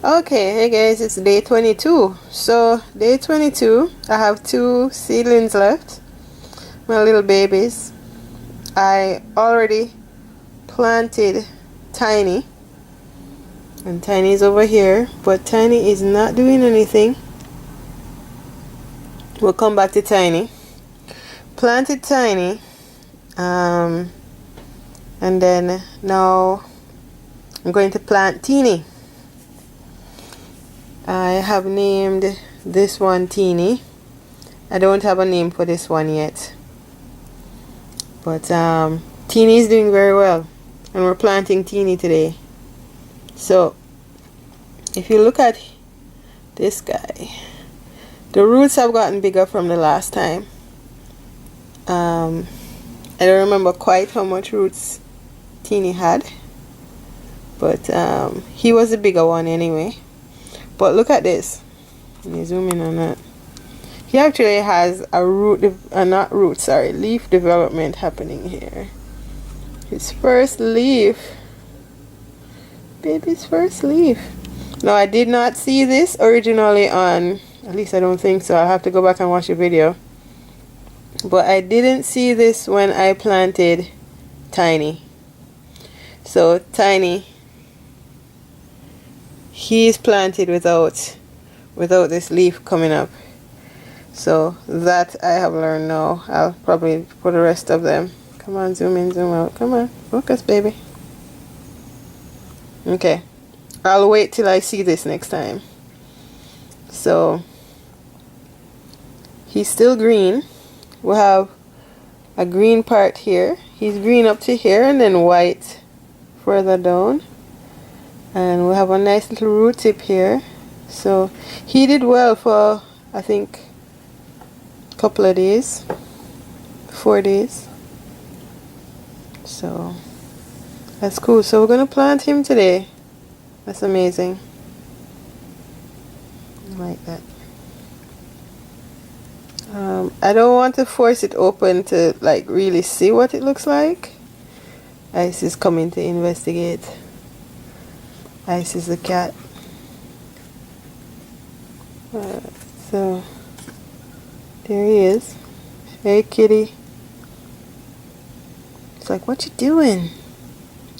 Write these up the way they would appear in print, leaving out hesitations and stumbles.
Okay, hey guys, it's day 22. So day 22, I have 2 seedlings left, my little babies. I already planted Tiny, and Tiny is over here, but Tiny is not doing anything. We'll come back to Tiny. Planted Tiny, and then now I'm going to plant Teeny. I have named this one Teeny. I don't have a name for this one yet, but Teeny is doing very well, and we're planting Teeny today. So if you look at this guy, the roots have gotten bigger from the last time. I don't remember quite how much roots Teeny had, but he was the bigger one anyway. But look at this. Let me zoom in on that. He actually has a leaf development happening here. His first leaf. Baby's first leaf. Now, I did not see this originally on, at least I don't think so. I'll have to go back and watch the video. But I didn't see this when I planted Tiny. So Tiny, he's planted without this leaf coming up. So that I have learned now. I'll probably put the rest of them. Come on, zoom in, zoom out. Come on, focus, baby. Okay, I'll wait till I see this next time. So he's still green. We have a green part here. He's green up to here and then white further down. And we have a nice little root tip here. So he did well for, I think, a couple of days, 4 days. So that's cool. So we're gonna plant him today. That's amazing. I like that. I don't want to force it open to like really see what it looks like. Ice is coming to investigate. Ice is the cat. So there he is. Hey kitty. It's like, what you doing?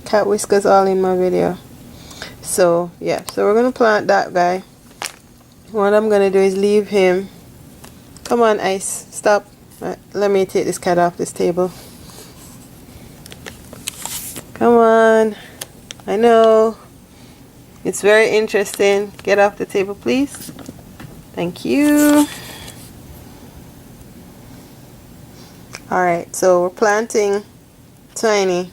Cat whiskers all in my video. So yeah, so we're gonna plant that guy. What I'm gonna do is leave him. Come on, Ice, stop. Let me take this cat off this table. Come on. I know. It's very interesting. Get off the table, please. Thank you. Alright, so we're planting Tiny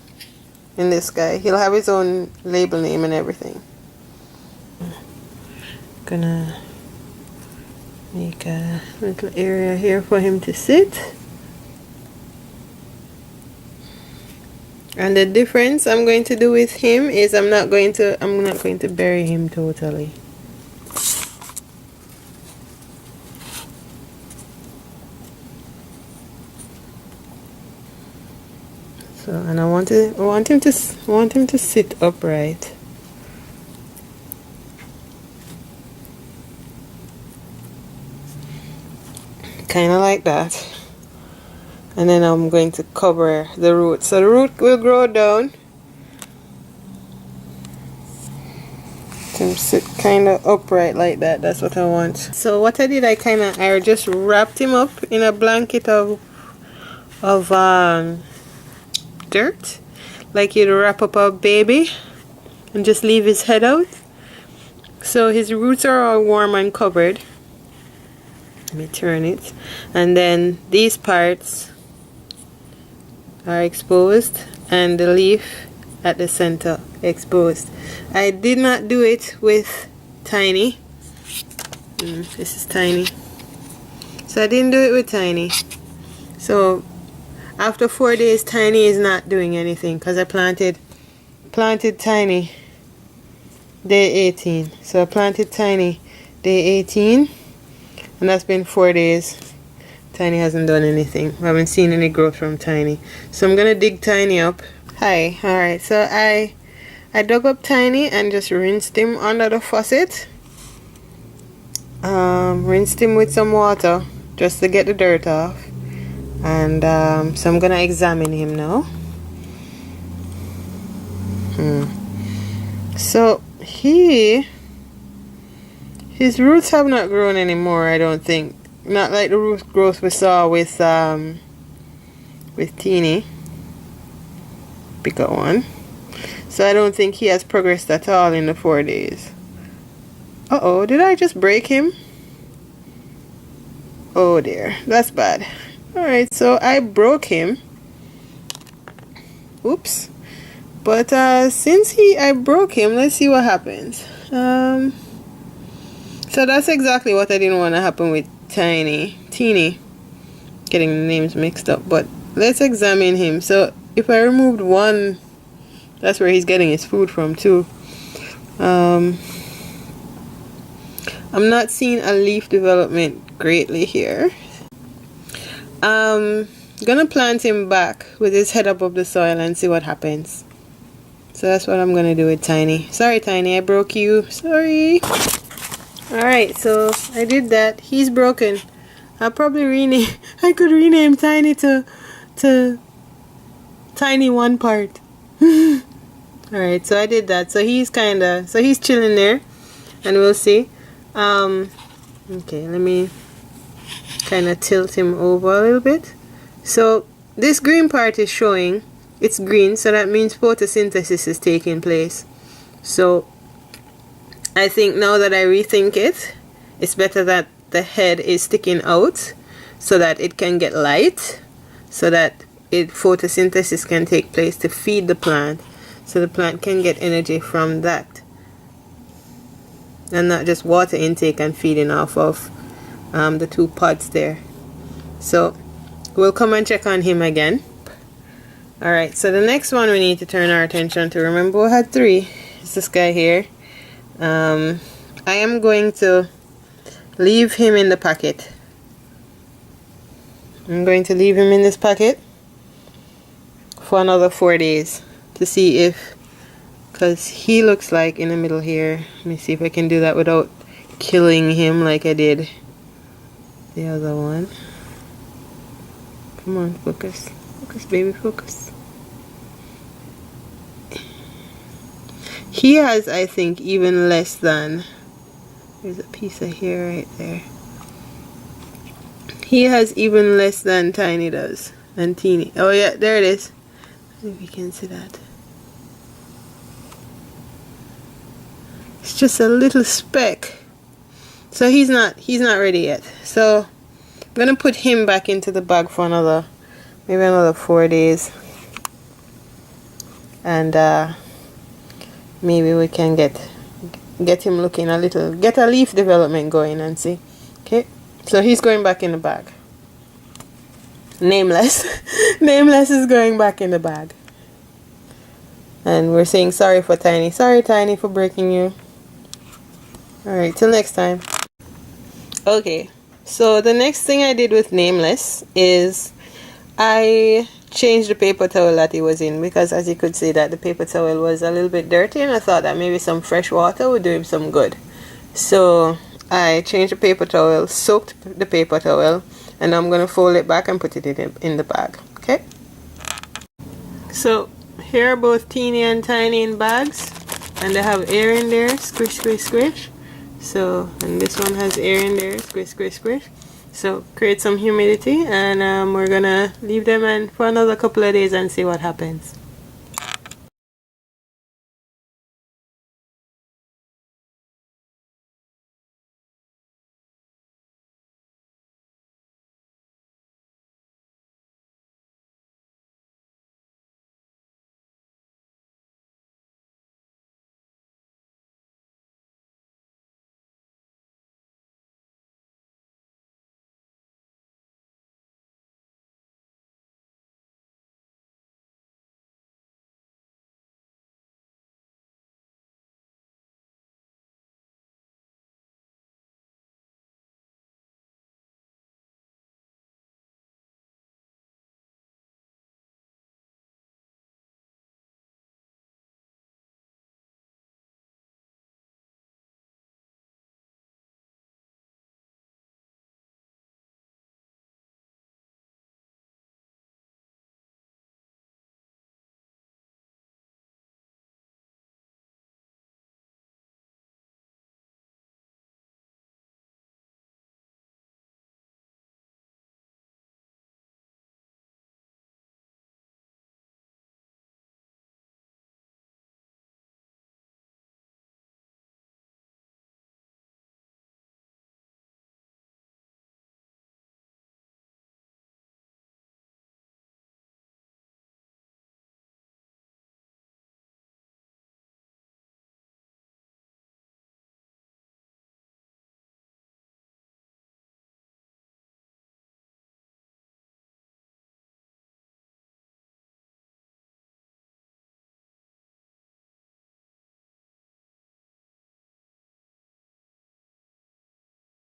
in this guy. He'll have his own label name and everything. Gonna make a little area here for him to sit. And the difference I'm going to do with him is I'm not going to bury him totally. So, and I want him to sit upright. Kind of like that. And then I'm going to cover the root. So the root will grow down to sit kind of upright like that. That's what I want. So what I did, I just wrapped him up in a blanket of dirt, like you'd wrap up a baby, and just leave his head out. So his roots are all warm and covered. Let me turn it. And then these parts are exposed and the leaf at the center exposed. I did not do it with Tiny. This is Tiny. So I didn't do it with Tiny. So after 4 days, Tiny is not doing anything because I planted Tiny day 18. So I planted Tiny day 18, and that's been 4 days. Tiny hasn't done anything. I haven't seen any growth from Tiny. So I'm gonna dig Tiny up. Hi. Alright, so I I dug up Tiny and just rinsed him under the faucet. Rinsed him with some water just to get the dirt off. And so I'm gonna examine him now. So his roots have not grown anymore, I don't think. Not like the root growth we saw with Teeny. Bigger one. So I don't think he has progressed at all in the 4 days. Uh-oh, did I just break him? Oh dear, that's bad. Alright, so I broke him. Oops. But since I broke him, let's see what happens. So that's exactly what I didn't want to happen with Teeny. Getting the names mixed up. But let's examine him. So if I removed one, that's where he's getting his food from too. I'm not seeing a leaf development greatly here. Gonna plant him back with his head above the soil and see what happens. So that's what I'm gonna do with Tiny. Sorry Tiny, I broke you. Sorry. Alright, so I did that. He's broken. I'll probably I could rename Tiny to Tiny One Part. Alright, so I did that. So he's chilling there, and we'll see. Okay, let me kind of tilt him over a little bit. So this green part is showing it's green, so that means photosynthesis is taking place. So I think now that I rethink it, it's better that the head is sticking out so that it can get light, so that photosynthesis can take place to feed the plant, so the plant can get energy from that, and not just water intake and feeding off of the 2 pods there. So we'll come and check on him again. Alright, so the next one we need to turn our attention to, remember we had 3, it's this guy here. I am going to leave him in the packet. I'm going to leave him in this packet for another 4 days to see if, because he looks like in the middle here. Let me see if I can do that without killing him like I did the other one. Come on, focus. Focus, baby, focus. He has, I think, even less than, there's a piece of hair right there. He has even less than Tiny does, and Teeny. Oh yeah, there it is. If you can see that. It's just a little speck. So he's not ready yet. So I'm gonna put him back into the bag for maybe another 4 days. And maybe we can get him looking get a leaf development going and see. Okay, so he's going back in the bag. Nameless. Nameless is going back in the bag. And we're saying sorry for Tiny. Sorry Tiny for breaking you. Alright, till next time. Okay, so the next thing I did with Nameless is I changed the paper towel that he was in, because as you could see that the paper towel was a little bit dirty, and I thought that maybe some fresh water would do him some good. So I changed the paper towel, soaked the paper towel, and I'm going to fold it back and put it in the bag. Okay, so here are both Teeny and Tiny in bags, and they have air in there. Squish, squish, squish. So, and this one has air in there. Squish, squish, squish. So create some humidity, and we're gonna leave them in for another couple of days and see what happens.